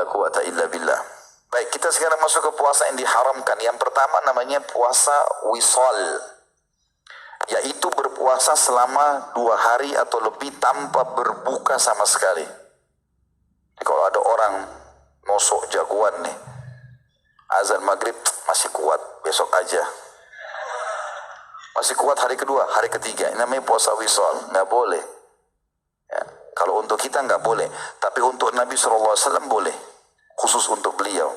quwata illa billah. Baik, kita sekarang masuk ke puasa yang diharamkan. Yang pertama namanya puasa wisal, yaitu berpuasa selama 2 hari atau lebih tanpa berbuka sama sekali. Jadi kalau ada orang nosok jagoan nih, azan maghrib masih kuat, besok aja. Masih kuat hari kedua, hari ketiga. Ini namanya puasa wisal, nggak boleh. Ya, kalau untuk kita nggak boleh, tapi untuk Nabi SAW boleh, khusus untuk beliau.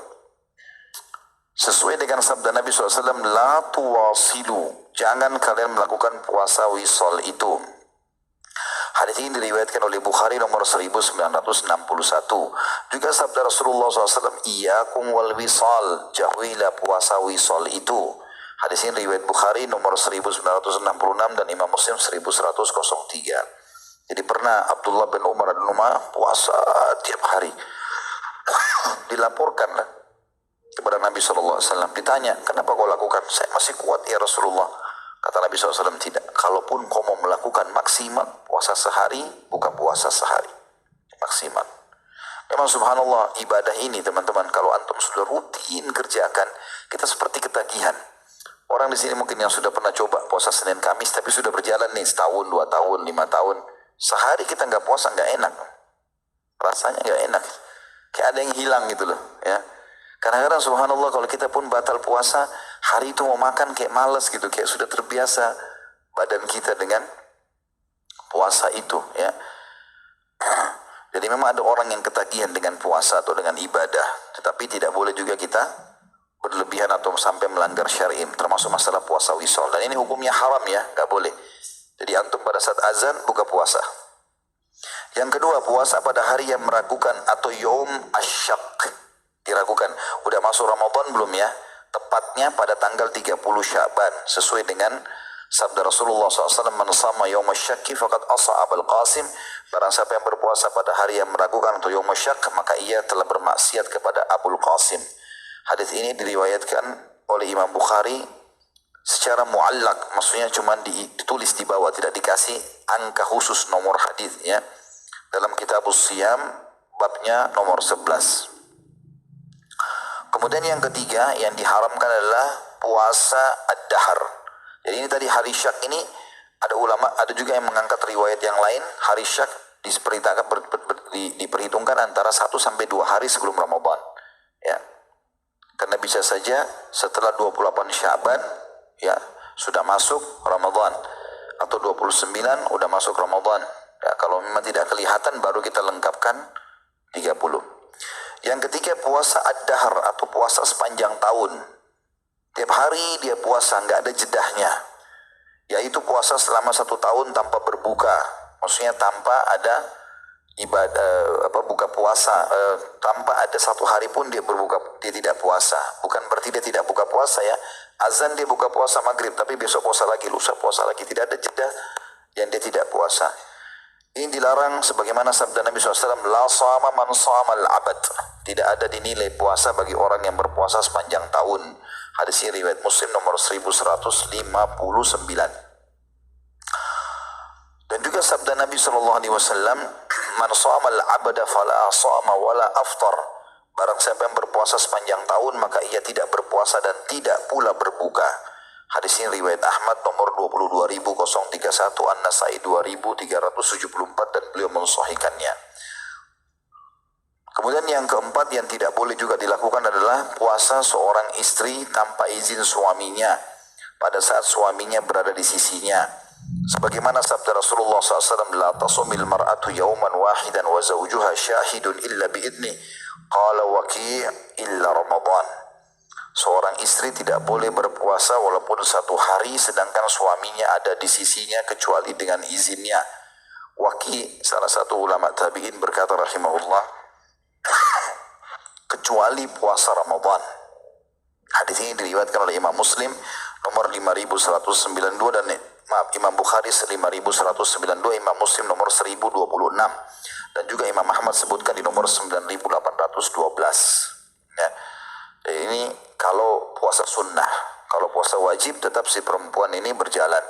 Sesuai dengan sabda Nabi SAW, la tuwasilu, jangan kalian melakukan puasa wisal itu. Hadis ini diriwayatkan oleh Bukhari nomor 1961. Juga sabda Rasulullah SAW, iyyakum wal wisal, jauhilah puasa wisal itu. Hadis ini riwayat Bukhari nomor 1966 dan Imam Muslim 1103. Jadi pernah Abdullah bin Umar puasa tiap hari. Dilaporkanlah kepada Nabi SAW. Ditanya, kenapa kau lakukan? Saya masih kuat ya Rasulullah. Kata Nabi SAW, tidak. Kalaupun kau mau melakukan maksimal puasa sehari, buka puasa sehari. Maksimal. Memang subhanallah, ibadah ini teman-teman, kalau antum sudah rutin kerjakan, kita seperti ketagihan. Orang di sini mungkin yang sudah pernah coba puasa Senin Kamis, tapi sudah berjalan nih setahun, 2 tahun, 5 tahun. Sehari kita nggak puasa nggak enak. Rasanya nggak enak. Kayak ada yang hilang gitu loh. Ya. Kadang-kadang subhanallah kalau kita pun batal puasa, hari itu mau makan kayak males gitu. Kayak sudah terbiasa badan kita dengan puasa itu. Ya. Jadi memang ada orang yang ketagihan dengan puasa atau dengan ibadah. Tetapi tidak boleh juga kita berlebihan atau sampai melanggar syar'i, termasuk masalah puasa wisal. Dan ini hukumnya haram ya, nggak boleh. Jadi antum pada saat azan buka puasa. Yang kedua, puasa pada hari yang meragukan atau yaum asyak, diragukan. Udah masuk Ramadan belum ya? Tepatnya pada tanggal 30 Sya'ban, sesuai dengan sabda Rasulullah SAW, man sama yaum asyaki faqad asa Abul Qasim. Barang siapa yang berpuasa pada hari yang meragukan atau yaum asyak, maka ia telah bermaksiat kepada Abul Qasim. Hadis ini diriwayatkan oleh Imam Bukhari secara muallak, maksudnya cuma ditulis di bawah, tidak dikasih angka khusus nomor hadis ya. Dalam Kitabus Shiyam babnya nomor 11. Kemudian yang ketiga yang diharamkan adalah puasa ad-dahr. Jadi ini tadi hari syak ini ada ulama, ada juga yang mengangkat riwayat yang lain, hari syak diperhitungkan antara 1 sampai 2 hari sebelum Ramadan. Ya. Karena bisa saja setelah 28 Sya'ban ya sudah masuk Ramadan, atau 29 udah masuk Ramadan. Ya, kalau memang tidak kelihatan baru kita lengkapkan 30. Yang ketiga puasa ad-dahr atau puasa sepanjang tahun. Tiap hari dia puasa, nggak ada jedahnya. Yaitu puasa selama 1 tahun tanpa berbuka. Maksudnya tanpa ada ibadah buka puasa, tanpa ada 1 hari pun dia berbuka, dia tidak puasa. Bukan berarti dia tidak buka puasa ya. Azan dia buka puasa maghrib, tapi besok puasa lagi, lusa puasa lagi. Tidak ada jeda yang dia tidak puasa. Ini dilarang sebagaimana sabda Nabi SAW, la sama man sama al-abad. Tidak ada dinilai puasa bagi orang yang berpuasa sepanjang tahun. Hadis ini riwayat Muslim nomor 1159. Dan juga sabda Nabi SAW, man shama al-abada fala shama wala aftar. Barang siapa yang berpuasa sepanjang tahun, maka ia tidak berpuasa dan tidak pula berbuka. Hadis ini riwayat Ahmad nomor 22.031, An-Nasai 2.374 dan beliau mensahihkannya. Kemudian yang keempat yang tidak boleh juga dilakukan adalah puasa seorang istri tanpa izin suaminya pada saat suaminya berada di sisinya. Sebagaimana sabda Rasulullah SAW, la tasumil mar'atu yawman wahidan wa zawjuha syahidun illa bi'idni, qala waki' illa Ramadan. Seorang istri tidak boleh berpuasa walaupun 1 hari sedangkan suaminya ada di sisinya kecuali dengan izinnya. Waki', salah satu ulama tabi'in, berkata rahimahullah, kecuali puasa Ramadan. Hadis ini diriwayatkan oleh Imam Muslim nomor 5192 dan Imam Bukhari 5192, Imam Muslim nomor 1026 dan juga Imam Ahmad sebutkan di nomor 9812. Ya. Ini kalau puasa sunnah. Kalau puasa wajib tetap si perempuan ini berjalan.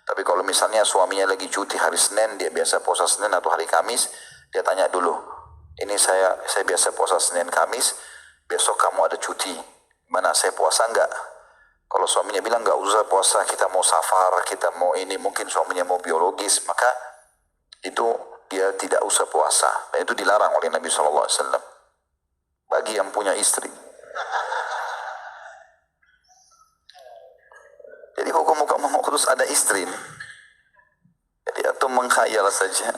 Tapi kalau misalnya suaminya lagi cuti hari Senin, dia biasa puasa Senin atau hari Kamis, dia tanya dulu, ini saya biasa puasa Senin Kamis, besok kamu ada cuti. Mana saya puasa enggak? Kalau suaminya bilang enggak usah puasa, kita mau safar, kita mau ini, mungkin suaminya mau biologis, maka itu dia tidak usah puasa. Dan itu dilarang oleh Nabi SAW bagi yang punya istri. Jadi hukum-hukum mau terus ada istri. Jadi atau mengkhayal saja.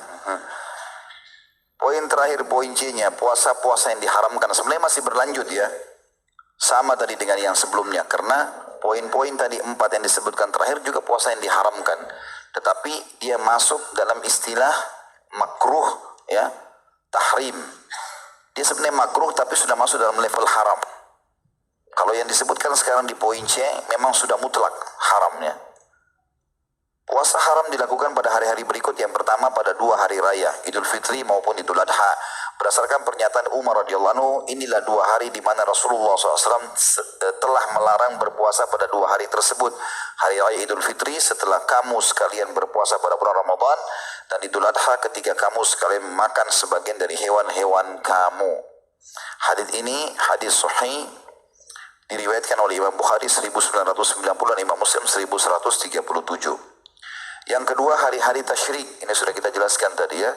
Poin terakhir, poin C-nya, puasa-puasa yang diharamkan. Sebenarnya masih berlanjut ya. Sama tadi dengan yang sebelumnya. Karena poin-poin tadi 4 yang disebutkan terakhir juga puasa yang diharamkan. Tetapi dia masuk dalam istilah makruh, ya, tahrim. Dia sebenarnya makruh tapi sudah masuk dalam level haram. Kalau yang disebutkan sekarang di poin C memang sudah mutlak haramnya. Puasa haram dilakukan pada hari-hari berikut. Yang pertama pada 2 hari raya, Idul Fitri maupun Idul Adha. Berdasarkan pernyataan Umar radhiyallahu anhu, inilah 2 hari di mana Rasulullah SAW telah melarang berpuasa pada 2 hari tersebut. Hari raya Idul Fitri setelah kamu sekalian berpuasa pada bulan Ramadan, dan Idul Adha ketika kamu sekalian makan sebagian dari hewan-hewan kamu. Hadis ini hadis sahih, diriwayatkan oleh Imam Bukhari 1990 dan Imam Muslim 1137. Yang kedua, hari-hari tasyrik. Ini sudah kita jelaskan tadi ya.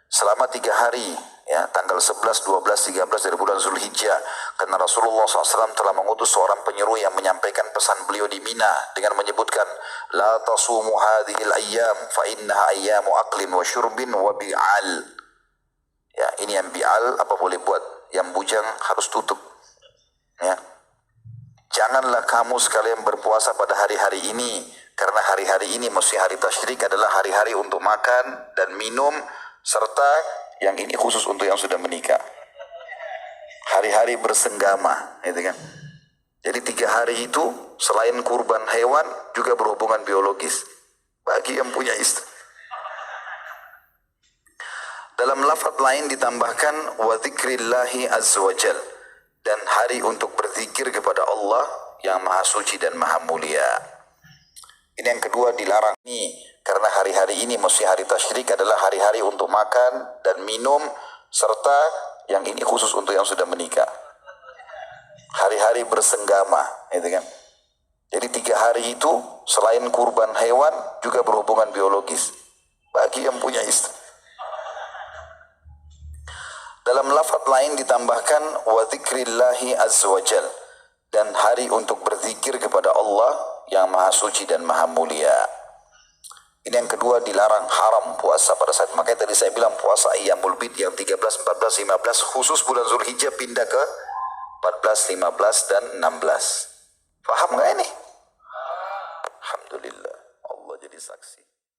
Selama 3 hari, ya, tanggal 11, 12, 13 dari bulan Zulhijjah. Karena Rasulullah SAW telah mengutus seorang penyeru yang menyampaikan pesan beliau di Mina dengan menyebutkan, La tasumu hadhil ayyam fa innaha ayyamu aqlin wa syurbin wa bi'al. Ya, ini yang bi'al apa boleh buat, yang bujang harus tutup. Ya. Janganlah kamu sekalian berpuasa pada hari-hari ini, karena hari-hari ini, maksudnya hari tasyrik, adalah hari-hari untuk makan dan minum, serta yang ini khusus untuk yang sudah menikah. Hari-hari bersenggama, gitu kan. Jadi 3 hari itu selain kurban hewan juga berhubungan biologis bagi yang punya istri. Dalam lafaz lain ditambahkan wa dzikrillahi azza wajal, dan hari untuk berzikir kepada Allah yang maha suci dan maha mulia. Ini yang kedua dilarang nih, karena hari-hari ini, maksudnya hari tasyrik, adalah hari-hari untuk makan dan minum, serta yang ini khusus untuk yang sudah menikah. Hari-hari bersenggama, gitu kan. Jadi 3 hari itu selain kurban hewan juga berhubungan biologis bagi yang punya istri. Dalam lafaz lain ditambahkan wa dzikrillahi azza wajal, dan hari untuk berzikir kepada Allah yang maha suci dan maha mulia. Ini yang kedua dilarang, haram puasa pada saat. Makanya tadi saya bilang puasa Ayyamul Bid yang 13, 14, 15 khusus bulan Zulhijjah pindah ke 14, 15 dan 16. Paham nggak ini? Alhamdulillah, Allah jadi saksi.